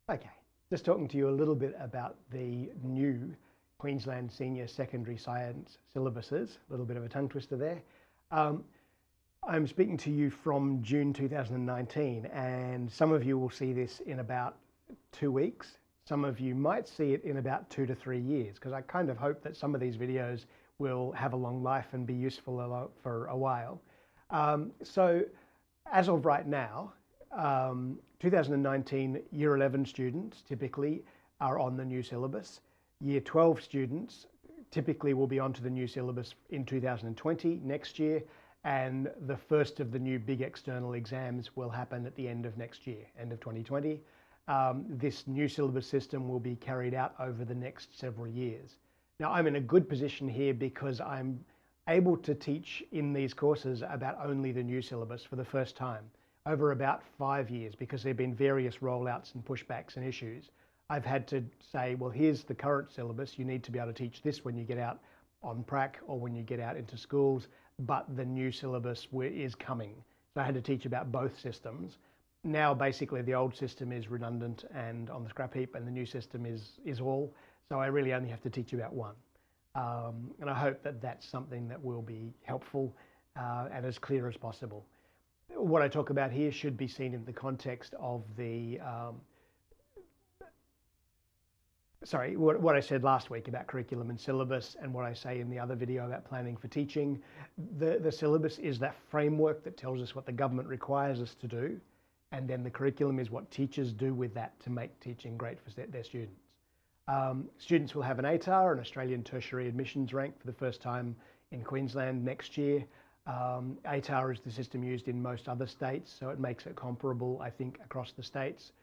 Okay, just talking to you a little bit about the new Queensland Senior Secondary Science syllabuses. A little bit of a tongue twister there. Um, I'm speaking to you from June 2019, and some of you will see this in about 2 weeks. Some of you might see it in about 2 to 3 years, because I kind of hope that some of these videos will have a long life and be useful for a while. So as of right now, 2019 Year 11 students typically are on the new syllabus. Year 12 students typically will be onto the new syllabus in 2020, next year, and the first of the new big external exams will happen at the end of next year, end of 2020. This new syllabus system will be carried out over the next several years. Now, I'm in a good position here because I'm able to teach in these courses about only the new syllabus for the first time over about 5 years, because there have been various rollouts and pushbacks and issues. I've had to say, well, here's the current syllabus. You need to be able to teach this when you get out on prac or when you get out into schools, but the new syllabus is coming. So I had to teach about both systems. Now, basically, the old system is redundant and on the scrap heap, and the new system is all. So I really only have to teach you about one. And I hope that that's something that will be helpful and as clear as possible. What I talk about here should be seen in the context of the, what I said last week about curriculum and syllabus, and what I say in the other video about planning for teaching. The syllabus is that framework that tells us what the government requires us to do, and then the curriculum is what teachers do with that to make teaching great for their students. Students will have an ATAR, an Australian Tertiary Admissions Rank, for the first time in Queensland next year. ATAR is the system used in most other states, so it makes it comparable, I think, across the states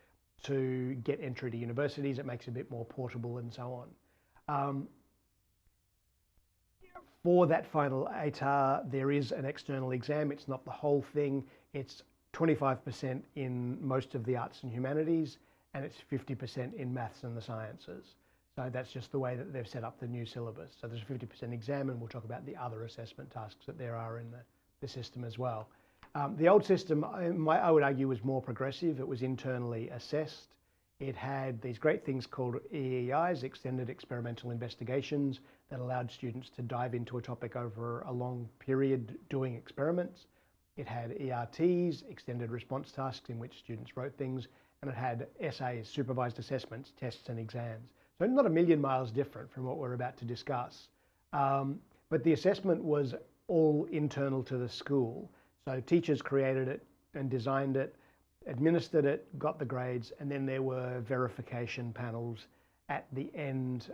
to get entry to universities. It makes it a bit more portable and so on. For that final ATAR, there is an external exam. It's not the whole thing. It's 25% in most of the arts and humanities, and it's 50% in maths and the sciences. So that's just the way that they've set up the new syllabus. So there's a 50% exam, and we'll talk about the other assessment tasks that there are in the system as well. The old system, I would argue, was more progressive. It was internally assessed. It had these great things called EEIs, Extended Experimental Investigations, that allowed students to dive into a topic over a long period doing experiments. It had ERTs, Extended Response Tasks, in which students wrote things, and it had SAs, Supervised Assessments, Tests and Exams. So not a million miles different from what we're about to discuss. But the assessment was all internal to the school. So teachers created it and designed it, administered it, got the grades, and then there were verification panels at the end,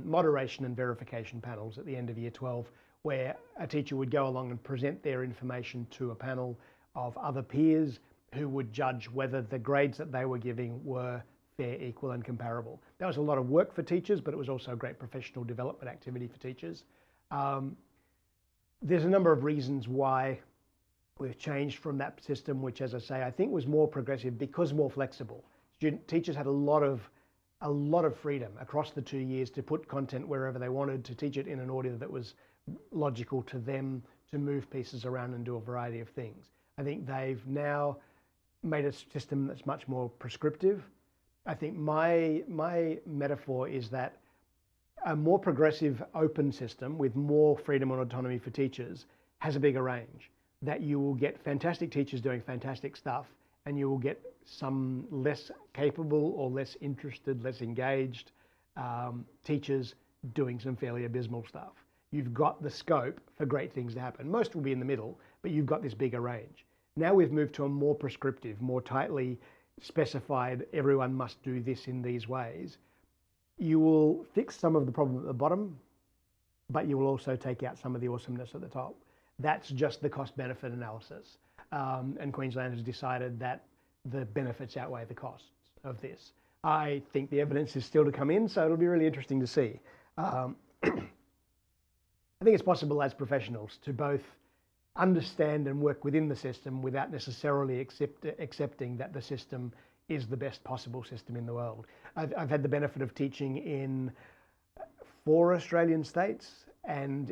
moderation and verification panels at the end of year 12, where a teacher would go along and present their information to a panel of other peers who would judge whether the grades that they were giving were fair, equal, and comparable. That was a lot of work for teachers, but it was also a great professional development activity for teachers. There's a number of reasons why we've changed from that system, which, as I say, I think was more progressive because more flexible. Teachers had a lot of freedom across the 2 years to put content wherever they wanted, to teach it in an order that was logical to them, to move pieces around and do a variety of things. I think they've now made a system that's much more prescriptive. I think my metaphor is that a more progressive open system with more freedom and autonomy for teachers has a bigger range, that you will get fantastic teachers doing fantastic stuff, and you will get some less capable or less interested, less engaged teachers doing some fairly abysmal stuff. You've got the scope for great things to happen. Most will be in the middle, but you've got this bigger range. Now we've moved to a more prescriptive, more tightly specified, everyone must do this in these ways. You will fix some of the problem at the bottom, but you will also take out some of the awesomeness at the top. That's just the cost-benefit analysis. And Queensland has decided that the benefits outweigh the costs of this. I think the evidence is still to come in, so it'll be really interesting to see. I think it's possible as professionals to both understand and work within the system without necessarily accepting that the system is the best possible system in the world. I've had the benefit of teaching in 4 Australian states and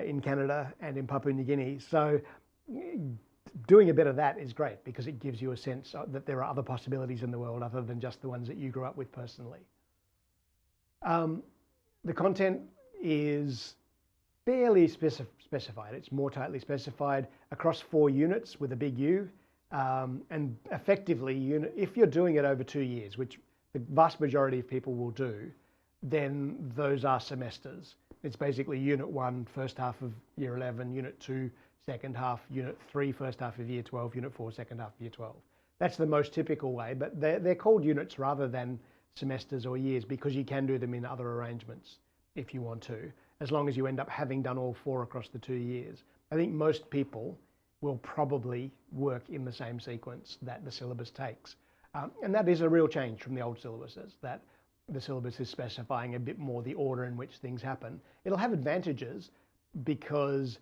in Canada and in Papua New Guinea. So doing a bit of that is great because it gives you a sense that there are other possibilities in the world other than just the ones that you grew up with personally. The content is fairly specified. It's more tightly specified across 4 units with a big U. And effectively, if you're doing it over 2 years, which the vast majority of people will do, then those are semesters. It's basically Unit 1, first half of Year 11, Unit 2, second half, Unit 3, first half of Year 12, Unit 4, second half of Year 12. That's the most typical way, but they're called units rather than semesters or years because you can do them in other arrangements if you want to, as long as you end up having done all 4 across the 2 years. I think most people will probably work in the same sequence that the syllabus takes. And that is a real change from the old syllabuses, that the syllabus is specifying a bit more the order in which things happen. It'll have advantages because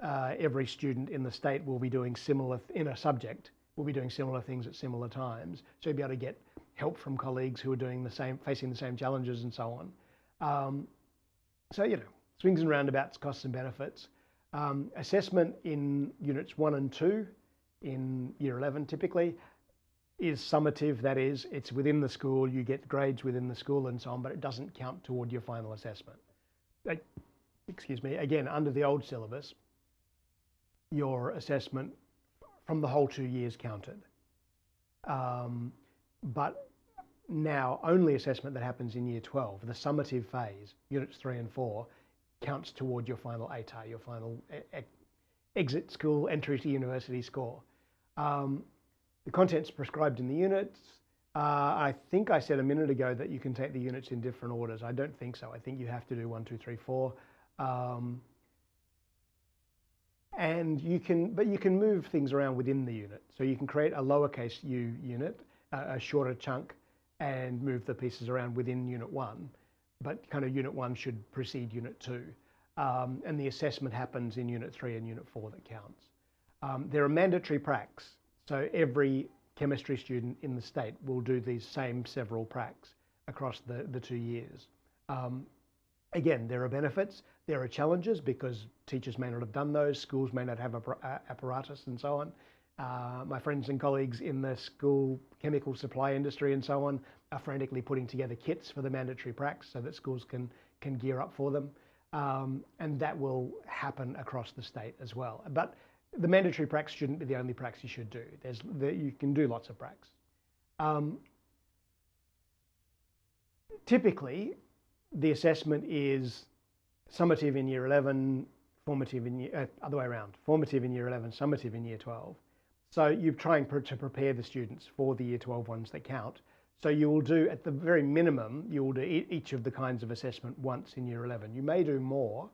every student in the state will be doing similar, in a subject, will be doing similar things at similar times. So you'll be able to get help from colleagues who are doing the same, facing the same challenges and so on. So, you know, swings and roundabouts, costs and benefits. Assessment in units 1 and 2 in Year 11 typically is summative. That is, it's within the school, you get grades within the school and so on, but it doesn't count toward your final assessment. Excuse me, again, under the old syllabus, your assessment from the whole 2 years counted. But now only assessment that happens in Year 12, the summative phase, units 3 and 4, counts toward your final ATAR, your final exit school, entry to university score. The content's prescribed in the units. I think I said a minute ago that you can take the units in different orders. I don't think so. I think you have to do 1, 2, 3, 4. And you can move things around within the unit. So you can create a lowercase u unit, a shorter chunk, and move the pieces around within Unit 1. But kind of Unit 1 should precede Unit 2. And the assessment happens in Unit 3 and Unit 4 that counts. There are mandatory pracs. So every chemistry student in the state will do these same several pracs across the 2 years. Again, there are benefits, there are challenges because teachers may not have done those, schools may not have apparatus and so on. My friends and colleagues in the school chemical supply industry and so on are frantically putting together kits for the mandatory pracs so that schools can gear up for them. And that will happen across the state as well. But the mandatory pracs shouldn't be the only pracs you should do. You can do lots of pracs. Typically, the assessment is summative in Year 11, formative in other way around, formative in Year 11, summative in Year 12. So you're trying to prepare the students for the Year 12 ones that count. So you will do, at the very minimum, you will do each of the kinds of assessment once in Year 11. You may do more.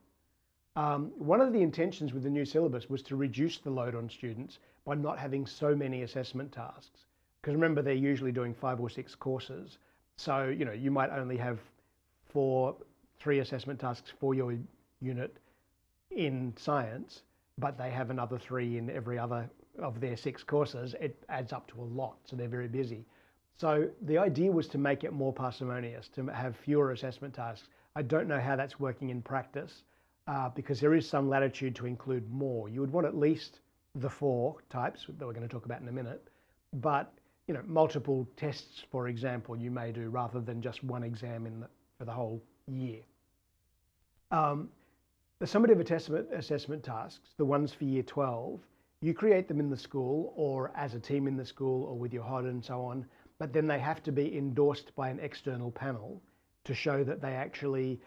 One of the intentions with the new syllabus was to reduce the load on students by not having so many assessment tasks. Because remember, they're usually doing 5 or 6 courses. So, you know, you might only have 3 assessment tasks for your unit in science, but they have another 3 in every other of their 6 courses. It adds up to a lot, so they're very busy. So the idea was to make it more parsimonious, to have fewer assessment tasks. I don't know how that's working in practice because there is some latitude to include more. You would want at least the 4 types that we're going to talk about in a minute, but you know, multiple tests, for example, you may do rather than just 1 exam for the whole year. The summative assessment tasks, the ones for Year 12, you create them in the school or as a team in the school or with your HOD and so on, but then they have to be endorsed by an external panel to show that they actually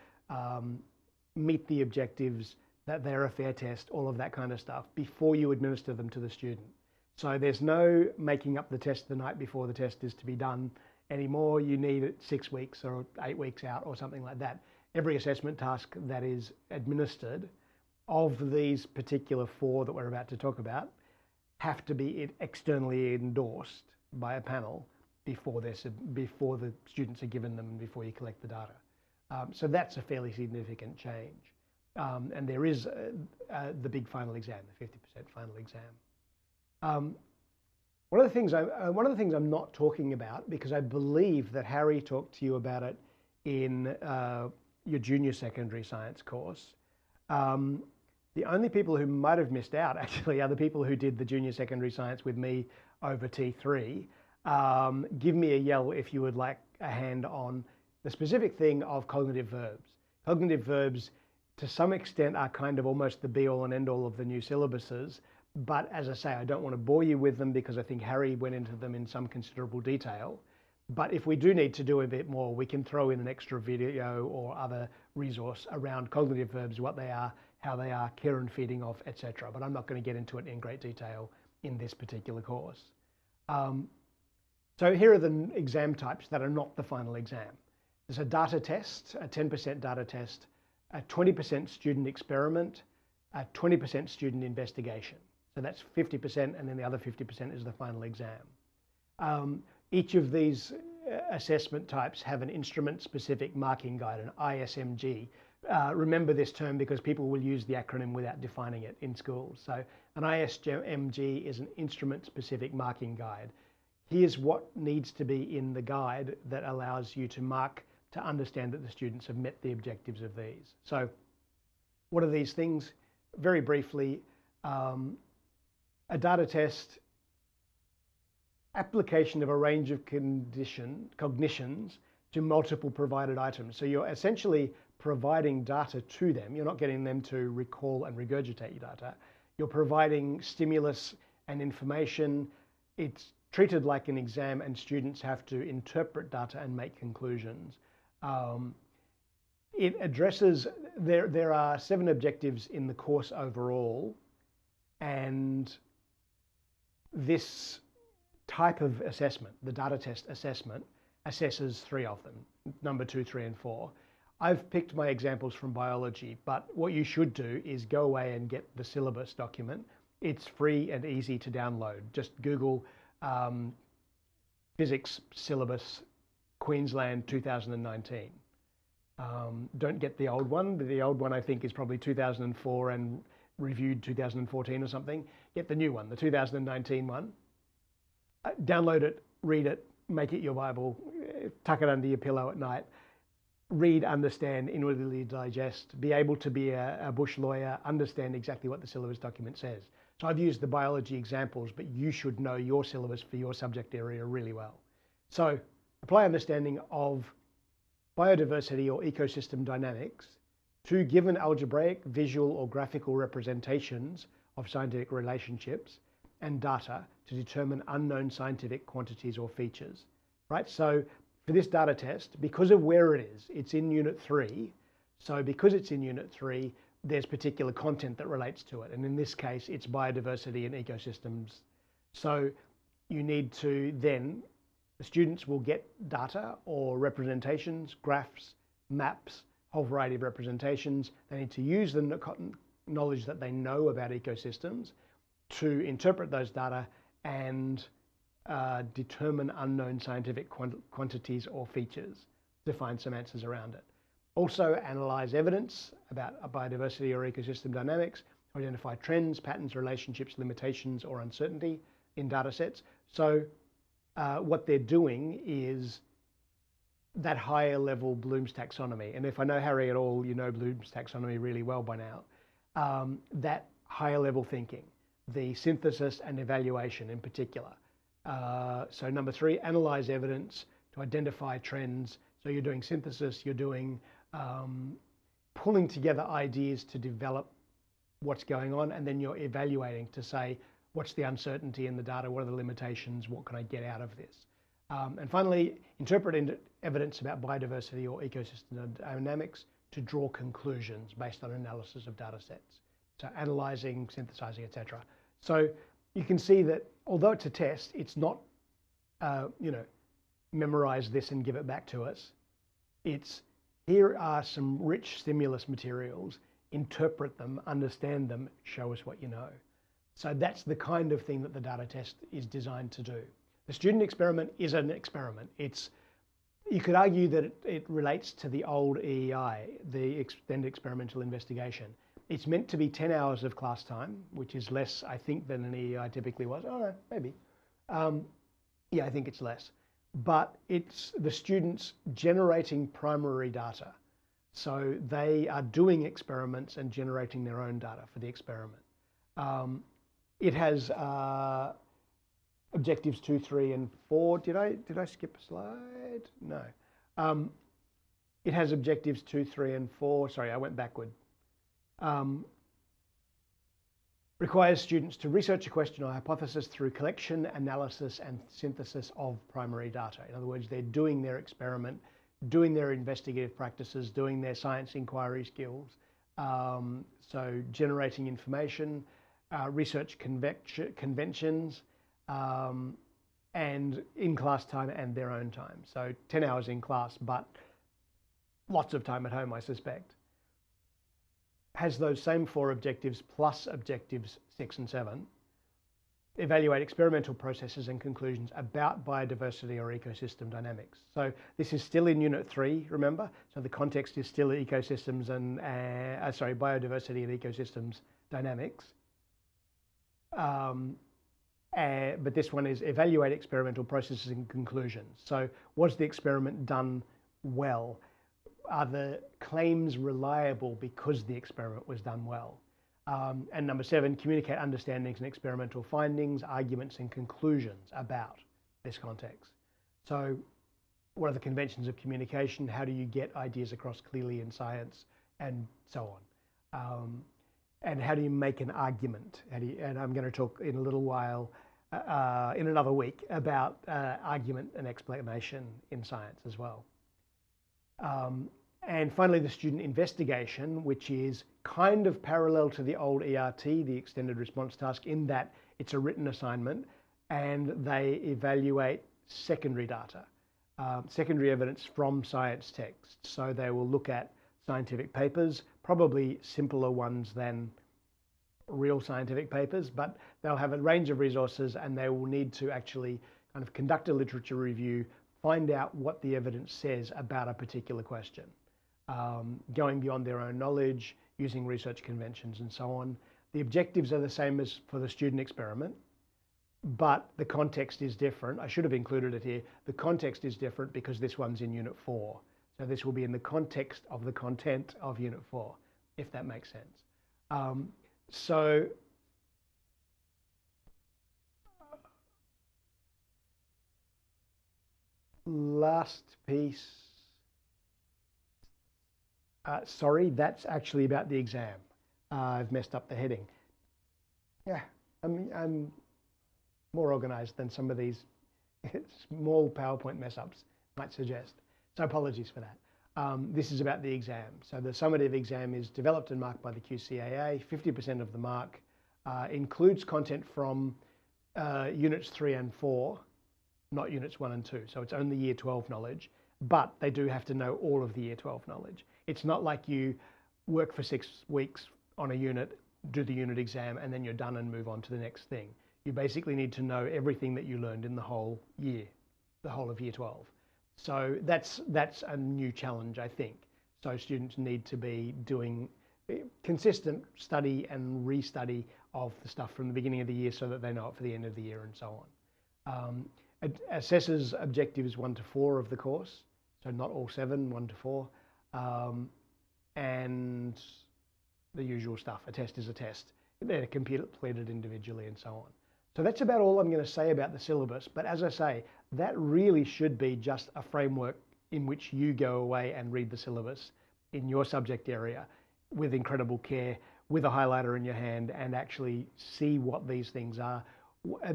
meet the objectives, that they're a fair test, all of that kind of stuff, before you administer them to the student. So there's no making up the test the night before the test is to be done anymore. You need it 6 weeks or 8 weeks out or something like that. Every assessment task that is administered of these particular 4 that we're about to talk about have to be externally endorsed by a panel before the students are given them and before you collect the data. So that's a fairly significant change. And there is the big final exam, the 50% final exam. One of the things I'm not talking about, because I believe that Harry talked to you about it in your junior secondary science course, The only people who might have missed out actually are the people who did the junior secondary science with me over T3. Give me a yell if you would like a hand on the specific thing of cognitive verbs. Cognitive verbs, to some extent, are kind of almost the be-all and end-all of the new syllabuses. But as I say, I don't want to bore you with them because I think Harry went into them in some considerable detail. But if we do need to do a bit more, we can throw in an extra video or other resource around cognitive verbs, what they are, how they are, care and feeding off, etc. But I'm not going to get into it in great detail in this particular course. So here are the exam types that are not the final exam. There's a data test, a 10% data test, a 20% student experiment, a 20% student investigation. So that's 50%, and then the other 50% is the final exam. Each of these assessment types have an instrument-specific marking guide, an ISMG. Remember this term because people will use the acronym without defining it in schools. So an ISMG is an instrument-specific marking guide. Here's what needs to be in the guide that allows you to mark to understand that the students have met the objectives of these. So what are these things? Very briefly, a data test, application of a range of cognitions to multiple provided items. So you're essentially providing data to them. You're not getting them to recall and regurgitate your data. You're providing stimulus and information. It's treated like an exam, and students have to interpret data and make conclusions. It addresses, there are 7 objectives in the course overall, and this type of assessment, the data test assessment, assesses 3 of them, number 2, 3, and 4. I've picked my examples from biology, but what you should do is go away and get the syllabus document. It's free and easy to download. Just Google physics syllabus Queensland 2019. Don't get the old one. The old one I think is probably 2004 and reviewed 2014 or something. Get the new one, the 2019 one. Download it, read it, make it your Bible, tuck it under your pillow at night. Read, understand, inwardly digest, be able to be a bush lawyer, understand exactly what the syllabus document says. So I've used the biology examples, but you should know your syllabus for your subject area really well. So apply understanding of biodiversity or ecosystem dynamics to given algebraic, visual, or graphical representations of scientific relationships and data to determine unknown scientific quantities or features, right? So for this data test, because of where it is, it's in Unit 3. So because it's in Unit 3, there's particular content that relates to it. And in this case, it's biodiversity and ecosystems. So you need to then, the students will get data or representations, graphs, maps, whole variety of representations. They need to use the knowledge that they know about ecosystems to interpret those data and determine unknown scientific quantities or features to find some answers around it. Also analyze evidence about biodiversity or ecosystem dynamics to identify trends, patterns, relationships, limitations, or uncertainty in data sets. So what they're doing is that higher level Bloom's taxonomy. And if I know Harry at all, you know Bloom's taxonomy really well by now. That higher level thinking, the synthesis and evaluation in particular. So number 3, analyze evidence to identify trends. So you're doing synthesis, you're doing pulling together ideas to develop what's going on, and then you're evaluating to say, what's the uncertainty in the data, what are the limitations, what can I get out of this? And finally, interpret evidence about biodiversity or ecosystem dynamics to draw conclusions based on analysis of data sets. So analyzing, synthesizing, etc. So you can see that although it's a test, it's not, memorize this and give it back to us. It's, here are some rich stimulus materials, interpret them, understand them, show us what you know. So that's the kind of thing that the data test is designed to do. The student experiment is an experiment. You could argue that it relates to the old EEI, the extended experimental investigation. It's meant to be 10 hours of class time, which is less, I think, than an EEI typically was. Oh, no, maybe. Yeah, I think it's less. But it's the students generating primary data. So they are doing experiments and generating their own data for the experiment. It has objectives 2, 3, and 4. Did I skip a slide? No. It has objectives 2, 3, and 4. Sorry, I went backward. Requires students to research a question or hypothesis through collection, analysis, and synthesis of primary data. In other words, they're doing their experiment, doing their investigative practices, doing their science inquiry skills. So generating information, research conventions, and in-class time and their own time. So 10 hours in class, but lots of time at home, I suspect. Has those same 4 objectives plus objectives 6 and 7. Evaluate experimental processes and conclusions about biodiversity or ecosystem dynamics. So this is still in Unit 3, remember? So the context is still ecosystems and, biodiversity and ecosystems dynamics. But this one is evaluate experimental processes and conclusions. So was the experiment done well? Are the claims reliable because the experiment was done well? And number 7, communicate understandings and experimental findings, arguments and conclusions about this context. So what are the conventions of communication? How do you get ideas across clearly in science, and so on? And how do you make an argument? And I'm going to talk in a little while, in another week, about argument and explanation in science as well. And finally, the student investigation, which is kind of parallel to the old ERT, the extended response task, in that it's a written assignment and they evaluate secondary data, secondary evidence from science texts. So they will look at scientific papers, probably simpler ones than real scientific papers, but they'll have a range of resources and they will need to actually kind of conduct a literature review, find out what the evidence says about a particular question. Going beyond their own knowledge, using research conventions and so on. The objectives are the same as for the student experiment, but the context is different. I should have included it here. The context is different because this one's in Unit 4. So this will be in the context of the content of Unit 4, if that makes sense. So last piece. Sorry, that's actually about the exam. I've messed up the heading. Yeah, I'm more organized than some of these small PowerPoint mess ups might suggest. So apologies for that. This is about the exam. So the summative exam is developed and marked by the QCAA. 50% of the mark includes content from Units 3 and 4, not Units 1 and 2. So it's only Year 12 knowledge, but they do have to know all of the Year 12 knowledge. It's not like you work for 6 weeks on a unit, do the unit exam, and then you're done and move on to the next thing. You basically need to know everything that you learned in the whole year, the whole of Year 12. So that's a new challenge, I think. So students need to be doing consistent study and restudy of the stuff from the beginning of the year so that they know it for the end of the year and so on. It assesses objectives 1 to 4 of the course, so not all 7, 1 to 4. And the usual stuff. A test is a test. They're completed individually and so on. So that's about all I'm going to say about the syllabus. But as I say, that really should be just a framework in which you go away and read the syllabus in your subject area with incredible care, with a highlighter in your hand, and actually see what these things are.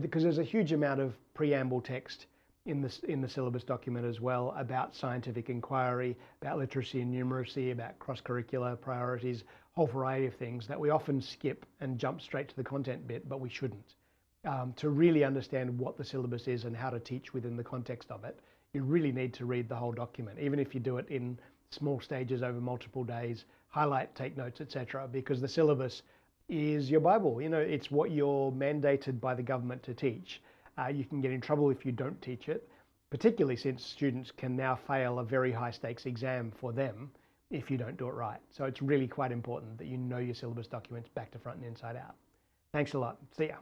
Because there's a huge amount of preamble text in the syllabus document as well about scientific inquiry, about literacy and numeracy, about cross-curricular priorities, whole variety of things that we often skip and jump straight to the content bit, but we shouldn't. To really understand what the syllabus is and how to teach within the context of it, you really need to read the whole document, even if you do it in small stages over multiple days, highlight, take notes, etc., because the syllabus is your Bible. You know, it's what you're mandated by the government to teach. You can get in trouble if you don't teach it, particularly since students can now fail a very high stakes exam for them if you don't do it right. So it's really quite important that you know your syllabus documents back to front and inside out. Thanks a lot. See ya.